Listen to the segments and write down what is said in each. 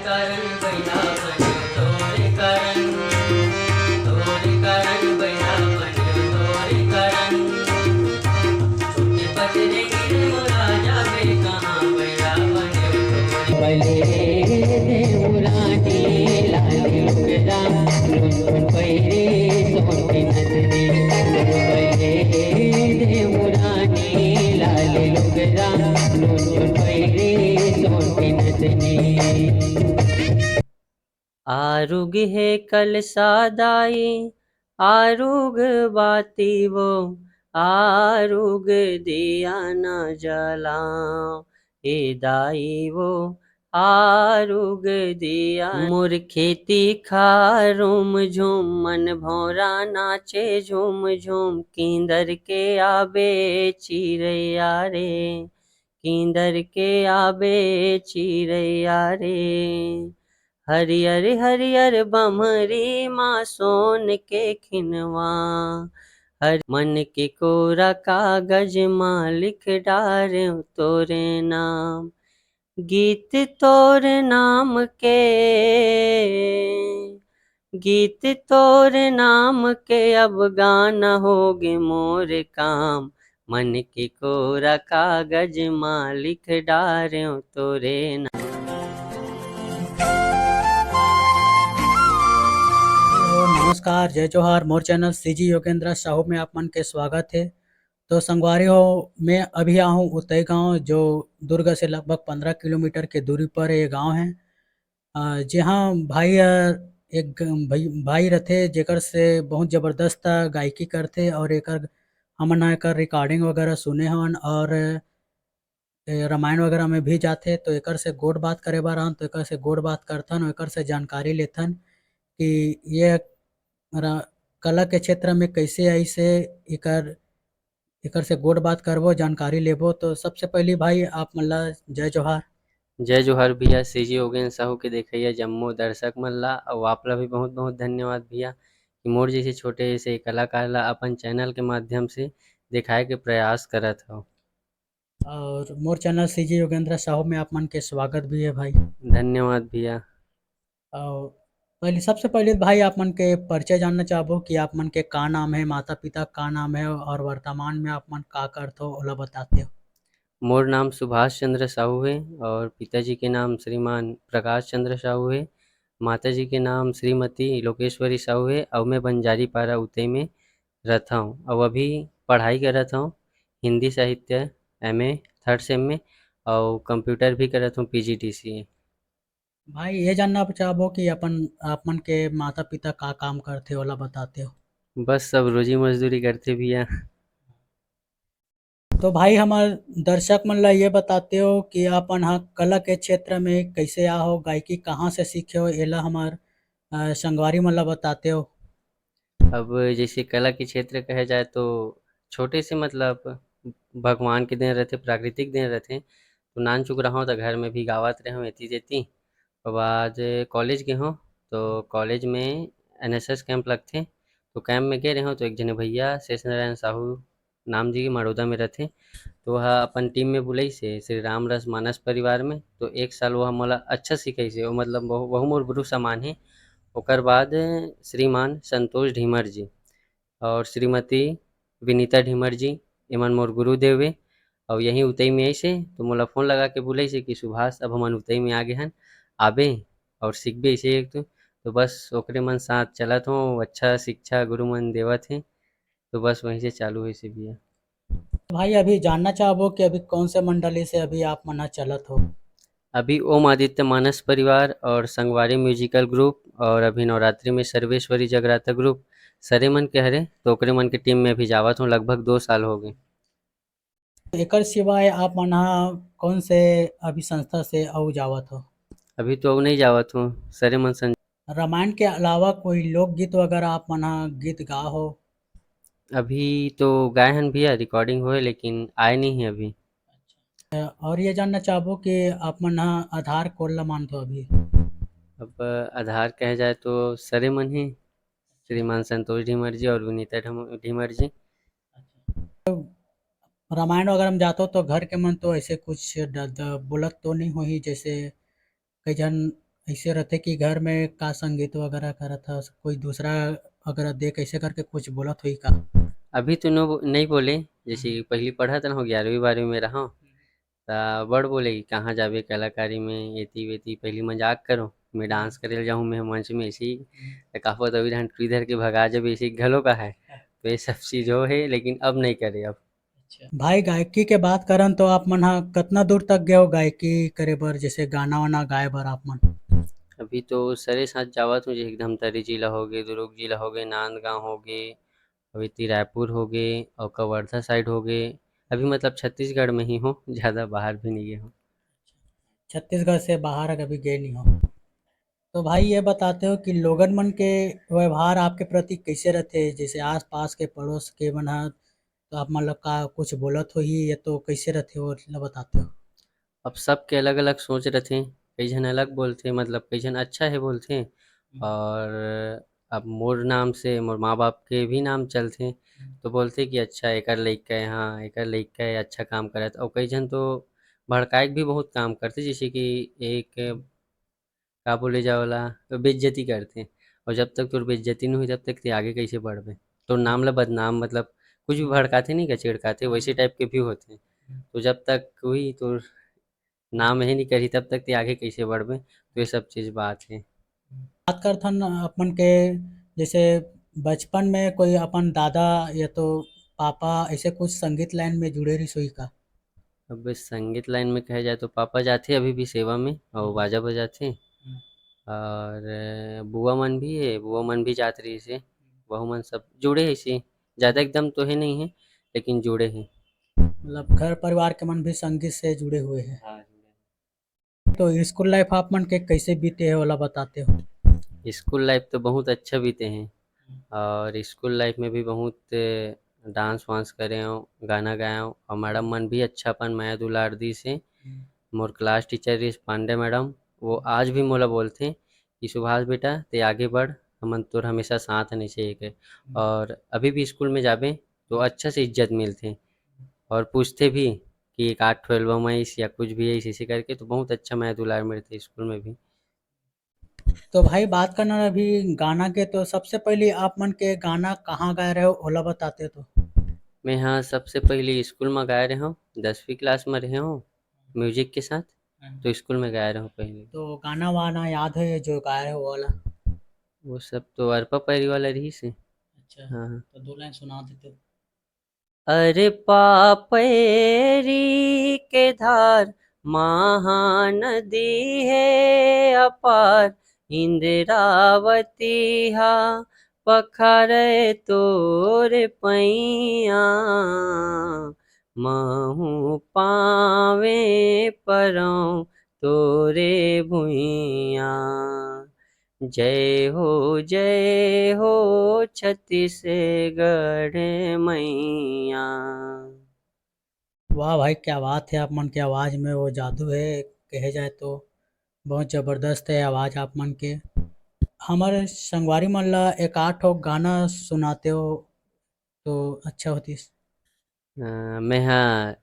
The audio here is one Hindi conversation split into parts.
कारण भैया मन तोरे कारण, तोरे कारण भैया मन तोरे कारण। छोटे पतरे गिरे वो राजा बे कहाँ भैया मन तोरे। बले देवरानी लाली लुगड़ा लुन पैरे सोटी नथनी। बले देवरानी लाली लुगड़ा लुन पैरे सोटी नथनी। आरुग है कल सादाई आरुग बाती वो, आरुग दिया न जलाओ ए दाई वो, आरुग दिया। मोर खेती खारूम झूम मन भौरा नाचे झूम झूम, कींदर के आबे चिरैया रे, कींदर के आबे चिरैया रे। हरियर हरियर बमरी माँ सोन के खिनवा, हर मन के कोरा कागज माँ लिख डारे तोरे नाम। गीत तोरे नाम के, गीत तोरे नाम के अब गाना होगे मोर काम। मन के कोरा कागज माँ लिख डारे तोरे नाम। नमस्कार, जय जोहार। मोर चैनल सीजी योगेंद्र साहू में आप मन के स्वागत है। तो संगवारी हो, मैं अभी आया हूँ उतई गांव, जो दुर्ग से लगभग 15 किलोमीटर के दूरी पर ये गांव है। जहाँ भाई एक भाई रहते जेकर से बहुत ज़बरदस्त गायकी करते, और एकर हमन एकर रिकॉर्डिंग वगैरह सुने हन, और रामायण वगैरह में भी जाते। तो एकर से गोड़ बात करे बार हन, तो एकर से गोड़ बात करथन, एकर से जानकारी लेथन कि ये कला के क्षेत्र में कैसे ऐसे एकर एकर से गोड़ बात करबो, जानकारी लेबो। तो सबसे पहली भाई आप मन ला जय जोहार। जय जोहार भैया। सीजी योगेंद्र साहू के देखइया जम्मो दर्शक मन ला अउ आपला भी बहुत बहुत धन्यवाद भैया कि मोर जैसे छोटे से कलाकार ला अपन चैनल के माध्यम से दिखाए के प्रयास करत हव। और मोर चैनल सीजी योगेंद्र साहू में आप मन के स्वागत भी है भाई। धन्यवाद भैया। और पहले सबसे पहले भाई आप मन के परिचय जानना चाहबो कि आप मन के का नाम है, माता पिता का नाम है, और वर्तमान में आप मन का करते हो ओला बताते हो। मोर नाम सुभाष चंद्र साहू है और पिताजी के नाम श्रीमान प्रकाश चंद्र साहू है। माताजी के नाम श्रीमती लोकेश्वरी साहू है और मैं बंजारी पारा उतई में रहता हूँ और अभी पढ़ाई करत हूँ हिंदी साहित्य एमए थर्ड सेम में, और कंप्यूटर भी करत हूँ पीजीडीसीए। भाई ये जानना चाहबो कि अपन आप मन के माता पिता का काम करते हो ओला बताते हो। बस सब रोजी मजदूरी करते भैया। तो भाई हमार दर्शक मन ला ये बताते हो कि अपन हाँ कला के क्षेत्र में कैसे आ हो, गायकी कहाँ से सीखे हो, एला हमार संगवारी मन ला बताते हो। अब जैसे कला के क्षेत्र कहे जाए तो छोटे से मतलब भगवान के देन रहते, प्राकृतिक देन रहते, तो नान चुक रहा हूँ तो घर में भी गावत रहे हूँ एती जेती। और बाद कॉलेज गए हूँ तो कॉलेज में एनएसएस कैंप लगथे, तो कैंप में गए रहे हूँ तो एक जने भैया शेष नारायण साहू नाम जी मड़ौदा में रहथे, तो वह अपन टीम में बुलाइस हे श्री राम रस मानस परिवार में। तो एक साल वो मोला अच्छा सिखाइस हे, वो मतलब वहू मोर गुरु समान हे। ओकर बाद श्रीमान संतोष ढीमर जी और श्रीमती विनीता ढीमर जी एमन मोर गुरुदेव हे। और यहीं उतई में अइसे तो मोला फ़ोन लगा के बुलाइस हे कि सुभाष अब हमन उतई में आगे हन, आबे और सीखबे अइसे एक तो बस ओकरे मन साथ चलत हूँ। अच्छा शिक्षा गुरु मन देवत हे, तो बस वहीं से चालू होइस हे भैया। भाई अभी जानना चाहबो कि अभी कौन से मंडली से अभी आप मना चलत हो। अभी ओम आदित्य मानस परिवार और संगवारी म्यूजिकल ग्रुप, और अभी नवरात्रि में सर्वेश्वरी जगराता ग्रुप सरे मन के हरे, तो ओकरे मन के टीम में अभी जावत हूँ, लगभग 2 साल हो गए। एकर सिवाय आप मन हा कौन से अभी संस्था से अउ जावत हो। अभी तो अऊ नहीं जावत हूँ, सरे मन संग। रामायण के अलावा कोई लोकगीत वगैरह आप मन हा गीत गा हो। अभी तो गाए हन भैया, रिकॉर्डिंग होए लेकिन आए नहीं है अभी। और ये जानना चाहबो कि आप मन हा आधार कोड ला मानते हो अभी। अब आधार कहे जाए तो सरे मन ही श्रीमान संतोष ढीमर जी और विनीता ढीमर जी। रामायण वगैरह में जाते हो तो घर के मन तो ऐसे कुछ बोलत तो नहीं हो ही, जैसे कई जन ऐसे रहते कि घर में का संगीत वगैरह करत ह, कोई दूसरा अगर देख ऐसे करके कुछ बोलत होई का? अभी तो नहीं बोले, जैसे कि पहले पढ़त रहूँ 11वीं 12वीं में रहूँ त बड़ बोले कि कहाँ जाबे कलाकारी में एती वेती, पहले मजाक करो मैं डांस करे जाऊँ मैं मंच में ऐसे ही त का पत अभी तू इधर के भगा जब ऐसे घलो का है, तो ये सब चीज़ हो है लेकिन अब नहीं करे अब। भाई गायकी के बात करन तो आप मन ह कतना दूर तक गए हो गायकी करे बर, जैसे गाना वाना गाए बर आप मन? अभी तो सरे साथ जावत हूँ, जैसे धमतरी जिला हो गए, दुर्ग जिला हो गए, नांदगांव हो गए, अभी ती रायपुर हो गए और कवर्धा साइड हो गए। अभी मतलब छत्तीसगढ़ में ही हूँ, ज़्यादा बाहर भी नहीं गया हूँ। छत्तीसगढ़ से बाहर कभी गए नहीं हो? तो भाई ये बताते हो कि लोगन मन के व्यवहार आपके प्रति कैसे रहते, जैसे आस पास के पड़ोस के मन ह, तो आप मतलब का कुछ बोलत हो ही, ये तो कैसे रहते हो ला बताते हो? अब सबके अलग-अलग सोच रथे, कई झन अलग बोलथे मतलब कई झन अच्छा है बोलथे और अब मोर नाम से मोर माँ-बाप के भी नाम चलथे, तो बोलथे कि अच्छा एकर लइका है, हाँ, एकर लइका है अच्छा काम करत और कई झन तो भड़काए के भी बहुत काम करथे, जैसे कि एक का बोले जाओला बेइज्जती करथे और जब तक तोर बेइज्जती नहीं होई तब तक ते आगे कैसे बढ़बे? तोर नाम ल बदनाम मतलब कुछ भी भड़काथे नहीं का चिढ़काथे वैसे टाइप के भी होथे। तो जब तक कोई तोर नाम ही नहीं करी तब तक ते आगे कैसे बढ़बे? तो ये सब चीज़ बात है। बात करथन अपन के, जैसे बचपन में कोई अपन दादा या तो पापा ऐसे कुछ संगीत लाइन में जुड़े रही सोई का? अब संगीत लाइन में कहे जाए तो पापा जाथे अभी भी सेवा में और बाजा बजाथे और बुआ मन भी है, बुआ मन भी जात रही से, बहू मन सब जुड़े हैं इसे, ज़्यादा एकदम तो है नहीं है, लेकिन जुड़े हैं। मतलब घर परिवार के मन भी संगीत से जुड़े हुए हैं। हाँ, जुड़े हैं। तो स्कूल लाइफ आप मन के कैसे बीते है वाला बताते हो? स्कूल लाइफ तो बहुत अच्छा बीते हैं और स्कूल लाइफ में भी बहुत डांस वांस करे हूँ, गाना गाया हूँ और मैडम मन भी अच्छापन माया दुलार दी से। मोर क्लास टीचर रिस पांडे मैडम, वो आज भी मोला बोलथे कि सुभाष बेटा ते आगे बढ़, हमन तोर हमेशा साथ हने चाहिए के और अभी भी स्कूल में जाबे तो अच्छा से इज्जत मिलथे और पूछते भी कि एक 8 12 में या कुछ भी है इसी करके, तो बहुत अच्छा माया दुलार मिलते स्कूल में भी। तो भाई बात करना अभी गाना के, तो सबसे पहले आप मन के गाना कहाँ गाए रहे हो ओला बताते तो? मैं हाँ सबसे पहले स्कूल में गाए रहे हूँ, 10वीं क्लास में रहे हूँ म्यूजिक के साथ, तो स्कूल में गाए रहे हूँ पहले। तो गाना वाना याद है जो गाए हो वाला? वो सब तो अरपा पैरी वाला रही से। अच्छा, हाँ हाँ। तो दो लाइन सुना देते हो? अरे पापैरी के धार महानदी है अपार, इंद्रावती हा पखारे तोर पैया, महू पावे परौ तोरे भुइया। जय हो छत्तीसगढ़ मैया। वाह भाई क्या बात है, आप मन की आवाज़ में वो जादू है कहे जाए तो। बहुत ज़बरदस्त है आवाज़ आप मन के। हमारे संगवारी मन ला एक आध ठो गाना सुनाते हो तो अच्छा होती। मैं हाँ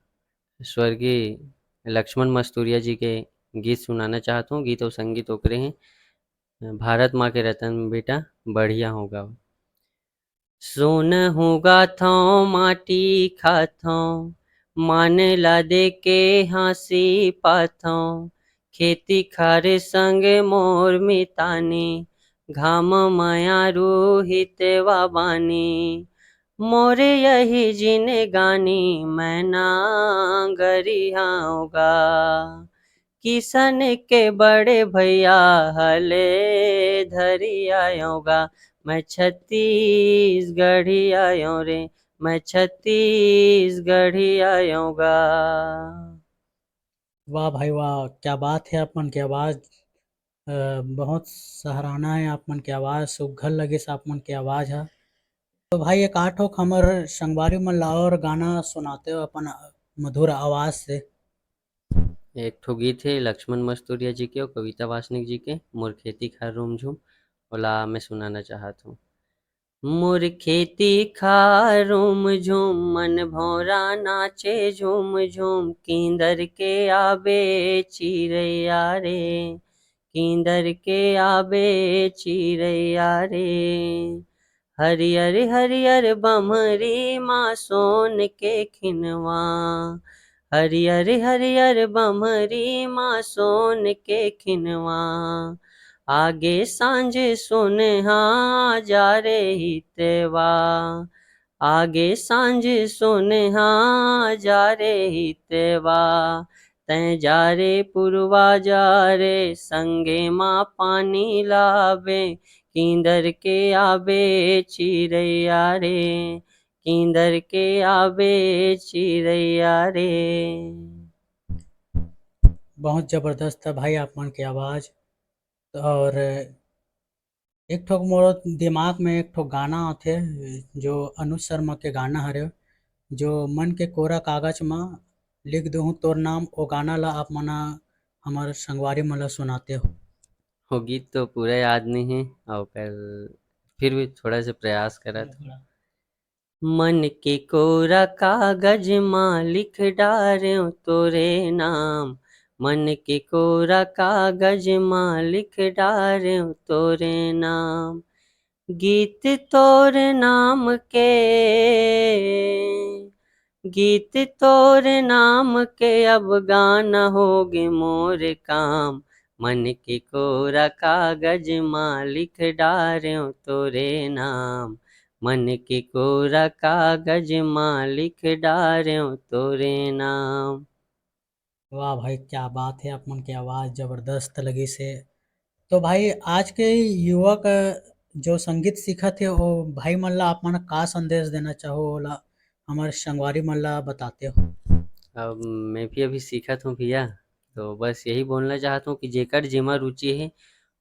स्वर्गीय लक्ष्मण मस्तूरिया जी के गीत सुनाना चाहता हूँ, गीत और संगीत ओकरे हैं। भारत माँ के रतन बेटा बढ़िया होगा। सोनहु गाथों माटी खाथों, मान ला दे के हाँसी पाथों, खेती खारे संग मोर मितानी, घाम माया रूहितवा बानी, मोरे यही जिन गानी मैं नांगरियाऊँगा, किसन के बड़े भैया हले धरी आऊँगा, मैं छत्तीसगढ़ी आयो रे, मैं छत्तीसगढ़ी आऊँगा। वाह भाई वाह, क्या बात है आप मन की आवाज़। बहुत सराहना है आप मन की आवाज़, सुघ्घर लगिस आप मन की आवाज़ ह। तो भाई एक आठ ठो हमर संगवारी मन ला और गाना सुनाते हो अपन मधुर आवाज़ से। एक ठो गीत है लक्ष्मण मस्तूरिया जी के और कविता वासनिक जी के, मोर खेती खार रोम झूम, ओला मैं सुनाना चाहता हूँ। मोर खेती खारूम झूम, मन भौरा नाचे झूम झूम, किंदर के आबे चिरैया रे, कींदर के आबे चिरैया रे। हरियर हरियर बमरी माँ सोन के खिनवा, हरियर हरियर बमरी माँ सोन के खिनवा। आगे सांझ सोनहा जा रे हितवा, आगे सांझ सोनहा जा रे हितवा। तैं जा रे पुरवा जा रे संगे माँ पानी लावे, कींदर के आबे चिरैया रे, कींदर के आबे चिरैया रे। बहुत ज़बरदस्त है भाई आप मन के आवाज़। और एक ठो मोर दिमाग में एक ठो गाना आथे जो अनुज शर्मा के गाना हरे, जो मन के कोरा कागज में लिख दूँ तोर नाम। ओ गाना ला आप मन हमार संगवारी मन ला सुनाते हो। वो गीत तो पूरा याद नहीं है, और फिर भी थोड़ा सा प्रयास करा था। मन के कोरा कागज माँ लिख डार्यो तोरे नाम, मन के कोरा कागज माँ लिख डार्यो तोरे नाम। गीत तोर नाम के, गीत तोर नाम के अब गाना होगे मोर काम। मन के कोरा कागज माँ लिख डार्यो तोरे नाम, मन के कोरा कागज माँ लिख डार्यो तोरे नाम। वाह भाई क्या बात है, आप मन की आवाज़ ज़बरदस्त लगी से। तो भाई आज के युवक जो संगीत सीखत हे वो भाई मन ला आप मन का संदेश देना चाहो, ओला हमारे संगवारी मन ला बताते हो। अब मैं भी अभी सीखत हूँ भैया, तो बस यही बोलना चाहता हूँ कि जेकर जेमा रुचि है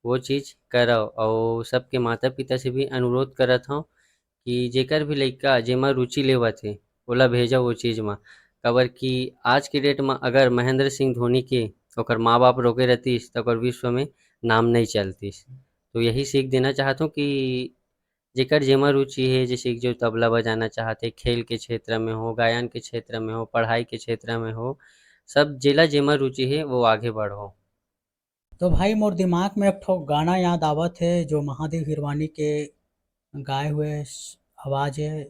वो चीज़ करव, और सबके माता पिता से भी अनुरोध करत हूँ कि जेकर भी लइका जेमा रुचि लेवत हे ओला भेजा वो चीज़ म। काबर कि आज के डेट में अगर महेंद्र सिंह धोनी के ओकर माँ बाप रोके रहितिस तो ओकर विश्व में नाम नहीं चलतिस। तो यही सीख देना चाहता हूँ कि जेकर जेमा रुचि है, जैसे कि जो तबला बजाना चाहते, खेल के क्षेत्र में हो, गायन के क्षेत्र में हो, पढ़ाई के क्षेत्र में हो, सब जेला जेमा रुचि है वो आगे बढ़ो। तो भाई मोर दिमाग में एक ठो गाना याद आवत है जो महादेव हिरवानी के गाए हुए आवाज़ है,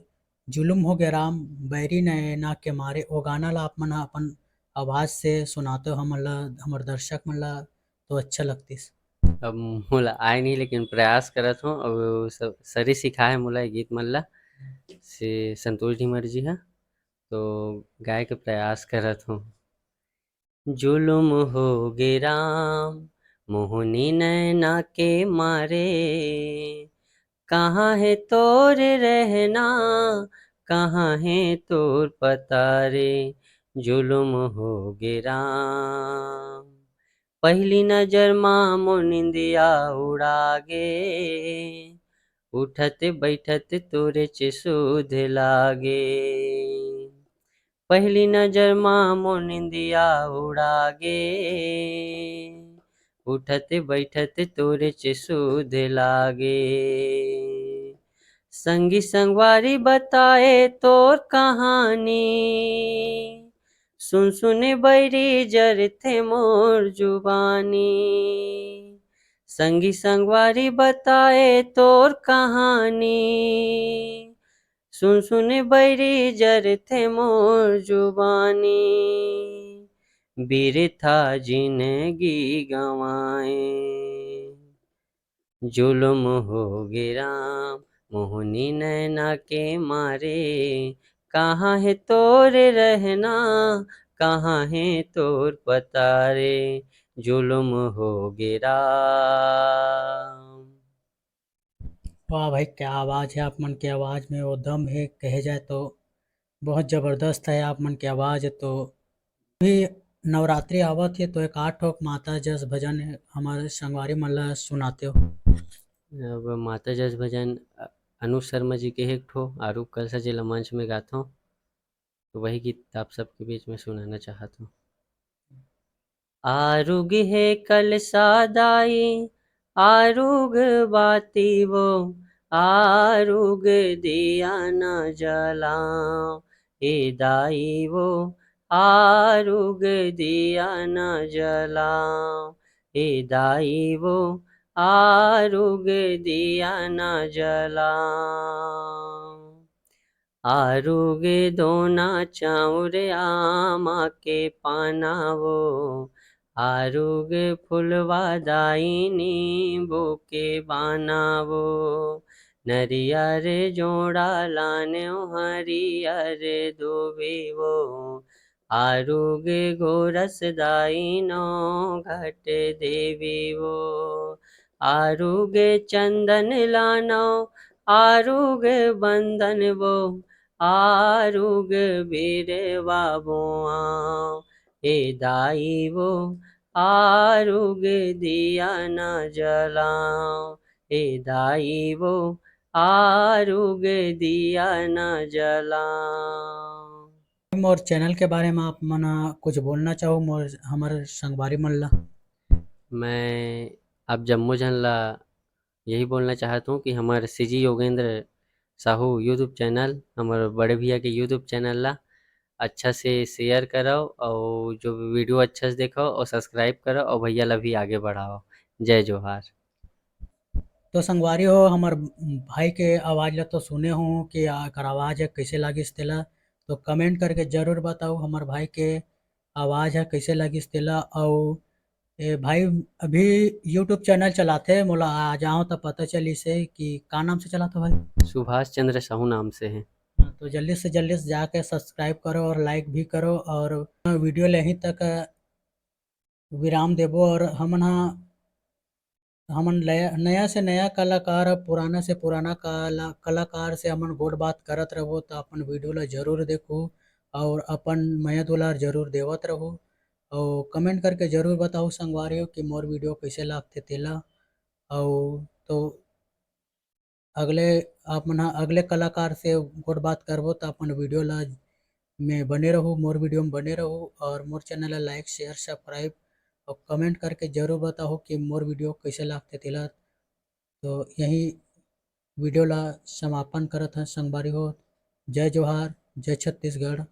जुल्म हो गया राम बैरी नैना के मारे। वो गाना ला आप मन अपन आवाज़ से सुनाते हो हमन ला, हमर दर्शक मन ला तो अच्छा लगतिस। अब मोला आए नहीं, लेकिन प्रयास करत हूँ, और सब सर ही सिखाए मोला ये गीत मन ला से संतोष ढिमर जी हा, तो गाय के प्रयास करत हूँ। जुल्म होगे राम मोहनी नैना के मारे, कहाँ है तोर रहना, कहाँ है तोर पता रे। जुल्म होगे राम पहली नजर माँ मोर निंदिया उड़ा गे, उठत बैठत तोरे चे सुध लागे। पहली नजर माँ मोर निंदिया उड़ा गे, उठत बैठत तोरे चे सुध लागे। संगी संगवारी बताए तोर कहानी, सुन सुन बैरी जर थे मोर जुबानी। संगी संगवारी बताए तोर कहानी, सुन सुन बैरी जर थे मोर जुबानी। बिरथा जिंदगी गंवाए, जुल्म होगे राम मोहनी नैना के मारे। कहाँ है तोर रहना, कहाँ है तोर पता रे। जुल्म होगे राम। वाह भाई क्या आवाज़ है, आप मन की आवाज़ में वो दम है कहे जाए तो बहुत ज़बरदस्त है आप मन की आवाज़। तो भी नवरात्रि आवत है तो एक आठ ठोक माता जस भजन हमारे संगवारी मन ला सुनाते हो। अब माता जस भजन अनुज शर्मा जी के एक ठो आरूप कलसा जिला मंच में गाता हूँ, तो वही गीत आप सबके बीच में सुनाना चाहता हूँ। आरुग है कलसा दाई, आरुग बाती वो, आरुग दिया न जलाओ। ए दाई वो, आरुग दिया न जलाओ। हे दाई वो आरुग दिया न जलाओ। आरुगे दोना चाउर आमा के पानावो। आरुगे फुलवा दाई नींबू के बानावो। नरियर जोड़ा लान्यो हरियर दुबिवो। आरुगे गोरस दाई नो घट देवीवो। आरुगे चंदन लानो आरुग बंदन वो। आरुग बीरवा बोआं। हे दाई वो आरुग दिया न जलाओ। हे दाई वो आरुग दिया न जलाओ। मोर चैनल के बारे में आप मन कुछ बोलना चाहो मोर हमर संगवारी मन ला। मैं अब जम्मो जन ला यही बोलना चाहता हूँ कि हमारे CG Yogendra Sahu YouTube channel हमारे बड़े भैया के यूट्यूब चैनल ला अच्छा से शेयर करो और जो वीडियो अच्छा से देखो और सब्सक्राइब करो और भैया ला भी आगे बढ़ाओ। जय जोहार। तो संगवारी हो हमर भाई के आवाज ला तो सुने हो कि एकर आवाज है कैसे लागिस तेला। तो कमेंट करके जरूर बताओ हमर भाई के आवाज है कैसे लागिस तेला। और ए भाई अभी यूट्यूब चैनल चलाते मोला आ जाओ तो पता चली से कि का नाम से चलाते भाई। सुभाष चंद्र साहू नाम से हैं। हाँ, तो जल्दी से जल्दी से जाके सब्सक्राइब करो और लाइक भी करो और वीडियो ले यहीं तक विराम देबो। और हमन नया से नया कलाकार पुराना से पुराना कलाकार से हमन गोड़ बात करत रहो तो अपन वीडियो ला जरूर देखो और अपन मया दुलार जरूर देवत रहो। और कमेंट करके जरूर बताओ संगवारी हो कि मोर वीडियो कैसे लागथे तेला। और तो अगले आप मन अगले कलाकार से गोड़ बात करबो तो अपन वीडियो ला में बने रहो मोर वीडियो में बने रहो और मोर चैनल ला लाइक शेयर सब्सक्राइब और कमेंट करके जरूर बताओ कि मोर वीडियो कैसे लागथे तेला। तो यही वीडियो ला समापन करत हैं संगवारी हो। जय जोहार जय छत्तीसगढ़।